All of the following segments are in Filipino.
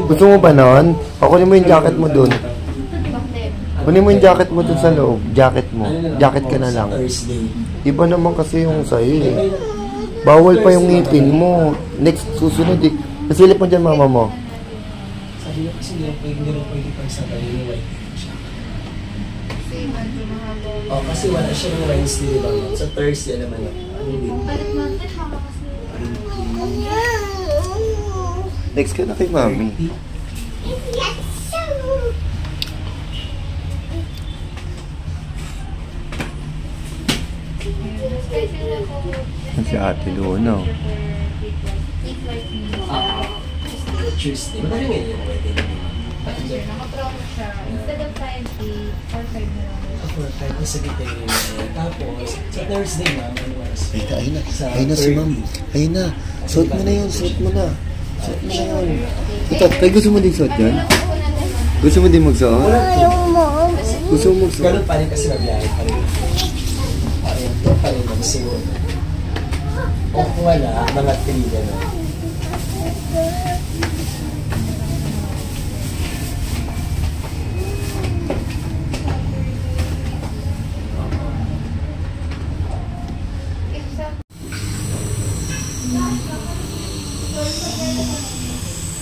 Gusto mo ba nun? Kunin mo yung jacket mo dun. Kunin mo yung jacket mo dun sa loob. Jacket mo. Jacket ka na lang. Iba naman kasi yung sa'yo eh. Bawal pa yung ngipin mo. Next, susunod eh. Nasilip mo dyan mama mo. Sabi niya kasi hindi rin pwede pang sabay yung white siya. Oh, kasi wala siyang Wednesday, diba? Sa Thursday naman. Ano din? Next ka na kay mami. Si Ate Luna. Tuesday. Madali ngayon yung wedding. Nakapromo siya. Instead of 5 or 5 na lang. For 5 na sa gitay rin. Tapos, sa Thursday na, Ayun na. Ayun na si ma'am. Ayun na. Suot mo na yun. Suot mo na. Suot mo na yun. Ito, tayo gusto mo din suot yan? Gusto mo din magsuot? Gusto mo magsuot? Ganun pa rin kasi mabiyahe pa rin. Pa rin magsuot. Kung wala, mga 3 gano'n.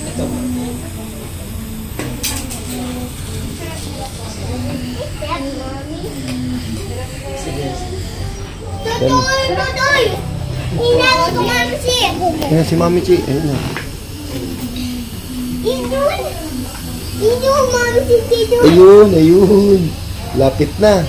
Ito ba? Tutoy! Hinalo ko Mami Chi! Ayun si Mami Chi. Ayun na. Inun! Inun, Mami Chi! Ayun, ayun. Lapit na.